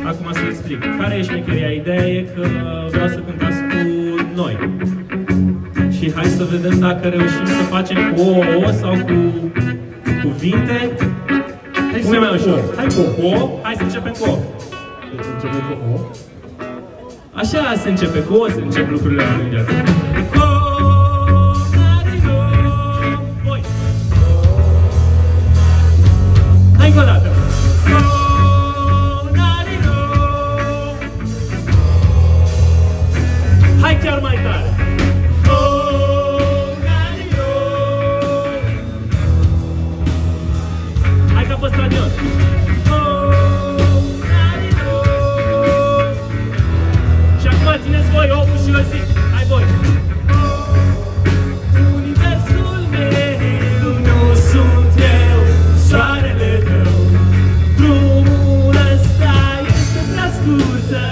Acum să explic. Care e șmecheria? Ideea e că vreau să cântați cu noi. Și hai să vedem dacă reușim să facem cu o sau cu cuvinte. Cum e mai ușor? Hai cu o. Hai să începem cu o. Începem cu o? Așa se începe cu o, se încep lucrurile în viață. Hai încă o dată. Hai chiar mai tare. Hai ca pe stadion. Și acum țineți voi opul și eu zic. Hai voi. Universul meu nu sunt eu, soarele tău. Drumul ăsta este prea scurt să